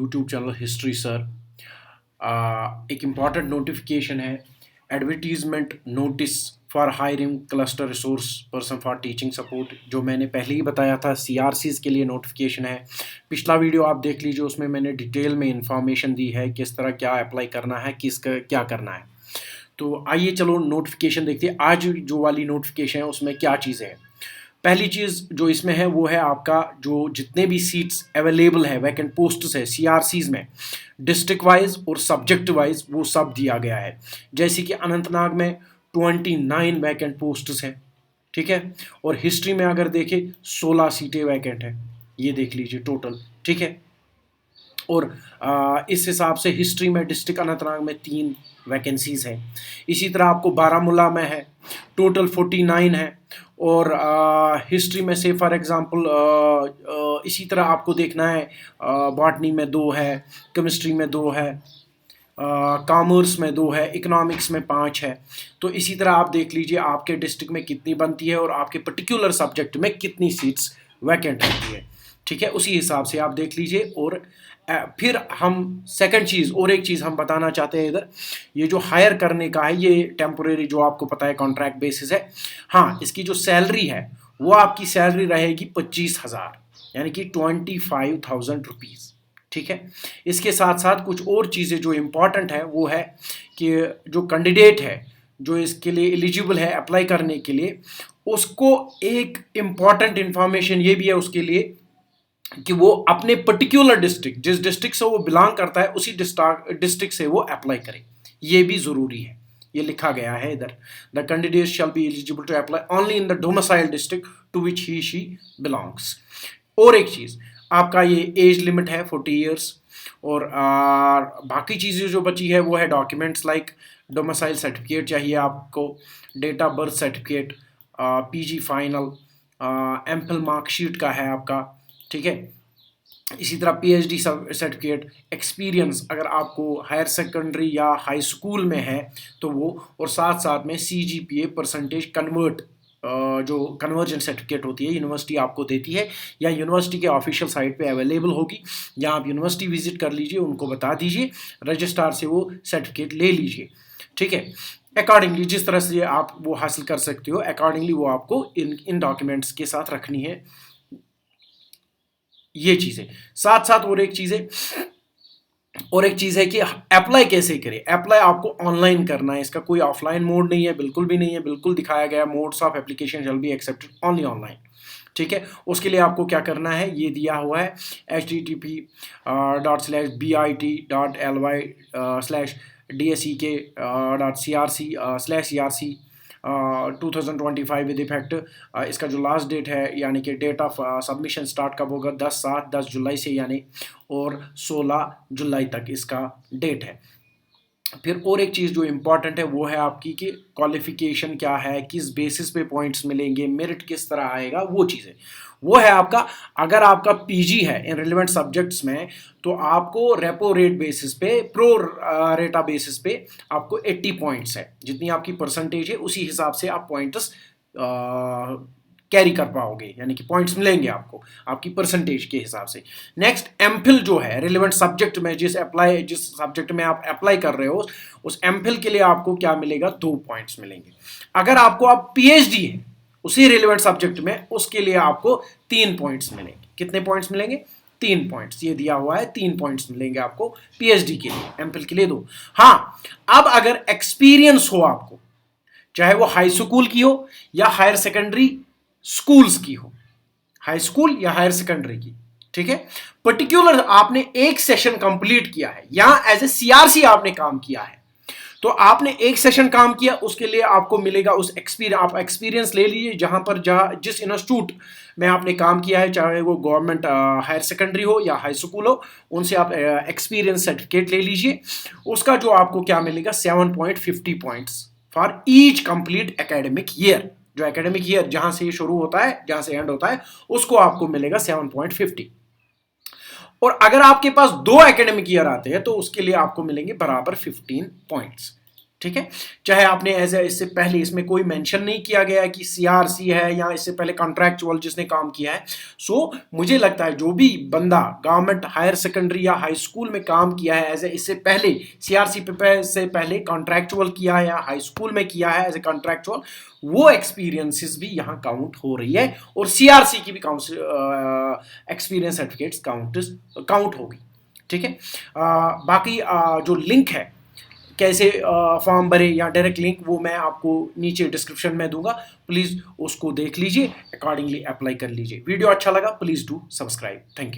YouTube channel history sir. एक important notification है, advertisement notice for hiring cluster resource person for teaching support. जो मैंने पहले ही बताया था, सीआरसीज के लिए नोटिफिकेशन है। पिछला वीडियो आप देख लीजिए, उसमें मैंने डिटेल में इंफॉर्मेशन दी है किस तरह क्या अप्लाई करना है, किसका क्या करना है। तो आइए चलो नोटिफिकेशन देखते हैं। आज जो वाली नोटिफिकेशन है उसमें क्या चीज़ें हैं। पहली चीज़ जो इसमें है वो है आपका जो जितने भी सीट्स अवेलेबल है, वैकेंट पोस्ट्स है सीआरसीज में, डिस्ट्रिक्ट वाइज और सब्जेक्ट वाइज वो सब दिया गया है। जैसे कि अनंतनाग में 29 वैकेंट पोस्ट्स हैं, ठीक है। और हिस्ट्री में अगर देखें 16 सीटें वैकेंट है, ये देख लीजिए टोटल, ठीक है। और इस हिसाब से हिस्ट्री में डिस्ट्रिक्ट अनंतनाग में 3 वैकेंसीज है। इसी तरह आपको बारामूला में है, टोटल 49 है। और हिस्ट्री में से फॉर एग्जांपल इसी तरह आपको देखना है, बॉटनी में 2 है, केमिस्ट्री में 2 है, कॉमर्स में 2 है, इकोनॉमिक्स में 5 है। तो इसी तरह आप देख लीजिए आपके डिस्ट्रिक्ट में कितनी बनती है और आपके पर्टिकुलर सब्जेक्ट में कितनी सीट्स वैकेंट रहती है, ठीक है। उसी हिसाब से आप देख लीजिए। और फिर हम सेकंड चीज़ और एक चीज़ हम बताना चाहते हैं इधर, ये जो हायर करने का है ये टेम्पोरेरी, जो आपको पता है कॉन्ट्रैक्ट बेसिस है। हाँ, इसकी जो सैलरी है वो आपकी सैलरी रहेगी 25,000, यानी कि 25,000 रुपीज़, ठीक है। इसके साथ साथ कुछ और चीज़ें जो इम्पॉर्टेंट है वो है कि जो कैंडिडेट है जो इसके लिए एलिजिबल है अप्लाई करने के लिए, उसको एक इम्पॉर्टेंट इंफॉर्मेशन ये भी है उसके लिए कि वो अपने पर्टिकुलर डिस्ट्रिक्ट, जिस डिस्ट्रिक्ट से वो बिलोंग करता है उसी डिस्ट्रिक्ट से वो अप्लाई करे, ये भी ज़रूरी है। ये लिखा गया है इधर, the candidate shall be eligible to apply only in the domicile district to which he she belongs. और एक चीज़, आपका ये एज लिमिट है 40 ईयर्स। और बाकी चीज़ें जो बची है वो है डॉक्यूमेंट्स लाइक डोमिसाइल सर्टिफिकेट चाहिए आपको, date of birth certificate, PG final, MPhil marksheet का है आपका, ठीक है। इसी तरह पीएचडी सर्टिफिकेट, एक्सपीरियंस अगर आपको हायर सेकेंडरी या हाई स्कूल में है तो वो, और साथ साथ में सीजीपीए परसेंटेज कन्वर्ट, जो कन्वर्जन सर्टिफिकेट होती है यूनिवर्सिटी आपको देती है या यूनिवर्सिटी के ऑफिशियल साइट पे अवेलेबल होगी, या आप यूनिवर्सिटी विजिट कर लीजिए, उनको बता दीजिए, रजिस्ट्रार से वो सर्टिफिकेट ले लीजिए, ठीक है। अकॉर्डिंगली जिस तरह से आप वो हासिल कर सकते हो, अकॉर्डिंगली वो आपको इन डॉक्यूमेंट्स के साथ रखनी है, ये चीज़ें। साथ साथ और एक चीज़ है कि अप्लाई कैसे करें। अप्लाई आपको ऑनलाइन करना है, इसका कोई ऑफलाइन मोड नहीं है, बिल्कुल भी नहीं है। बिल्कुल दिखाया गया modes of application shall be accepted only online, ठीक है। उसके लिए आपको क्या करना है, ये दिया हुआ है http://bit.ly/dsek.crc/erc 2025 विद इफेक्ट। इसका जो लास्ट डेट है यानी कि डेट ऑफ सबमिशन स्टार्ट कब होगा, 10 जुलाई से यानी, और 16 जुलाई तक इसका डेट है। फिर और एक चीज़ जो इम्पॉर्टेंट है वो है आपकी कि क्वालिफिकेशन क्या है, किस बेसिस पे पॉइंट्स मिलेंगे, मेरिट किस तरह आएगा, वो चीज़ें वो है आपका। अगर आपका पीजी है इन रिलेवेंट सब्जेक्ट्स में तो आपको रेपो रेट बेसिस पे, प्रो रेटा बेसिस पे आपको 80 पॉइंट्स है, जितनी आपकी परसेंटेज है उसी हिसाब से आप पॉइंट्स कैरी कर पाओगे, यानी कि पॉइंट्स मिलेंगे आपको आपकी परसेंटेज के हिसाब से। नेक्स्ट एमफिल जो है रिलेवेंट सब्जेक्ट में, जिस सब्जेक्ट में आप अप्लाई कर रहे हो उस एमफिल के लिए आपको क्या मिलेगा, 2 पॉइंट्स मिलेंगे। अगर आपको आप पीएचडी है उसी रिलेवेंट सब्जेक्ट में, उसके लिए आपको 3 पॉइंट्स मिलेंगे। कितने पॉइंट्स मिलेंगे, 3 पॉइंट्स, ये दिया हुआ है 3 पॉइंट्स मिलेंगे आपको पीएचडी के लिए, एमफिल के लिए 2। हाँ, अब अगर एक्सपीरियंस हो आपको, चाहे वो हाई स्कूल की हो या हायर सेकेंडरी स्कूल्स की हो, हाई स्कूल या हायर सेकेंडरी की, ठीक है, पर्टिकुलर आपने एक सेशन कंप्लीट किया है या एज ए सीआरसी आपने काम किया है, तो आपने एक सेशन काम किया, उसके लिए आपको मिलेगा उस एक्सपीरियंस। आप एक्सपीरियंस ले लीजिए जहां जिस इंस्टीट्यूट में आपने काम किया है, चाहे वो गवर्नमेंट हायर सेकेंडरी हो या हाई स्कूल हो, उनसे आप एक्सपीरियंस सर्टिफिकेट ले लीजिए। उसका जो आपको क्या मिलेगा, 7.50 points for each complete academic year. जो एकेडमिक ईयर जहां से ये शुरू होता है, जहां से एंड होता है, उसको आपको मिलेगा 7.50। और अगर आपके पास 2 एकेडमिक ईयर आते हैं तो उसके लिए आपको मिलेंगे बराबर 15 पॉइंट्स, ठीक है, चाहे आपने एज ए इससे पहले इसमें कोई मेंशन नहीं किया गया है कि सीआरसी है या इससे पहले कॉन्ट्रैक्चुअल जिसने काम किया है। सो मुझे लगता है जो भी बंदा गवर्नमेंट हायर सेकेंडरी या हाई स्कूल में काम किया है एज ए इससे पहले सीआरसी से पहले कॉन्ट्रैक्चुअल किया है या हाई स्कूल में किया है एज ए कॉन्ट्रैक्चुअल, वो एक्सपीरियंसेस भी यहाँ काउंट हो रही है और सीआरसी की भी एक्सपीरियंस सर्टिफिकेट्स काउंट होगी। ठीक है, बाकी जो लिंक है कैसे फॉर्म भरे या डायरेक्ट लिंक वो मैं आपको नीचे डिस्क्रिप्शन में दूंगा, प्लीज़ उसको देख लीजिए, अकॉर्डिंगली अप्लाई कर लीजिए। वीडियो अच्छा लगा please do subscribe. Thank you.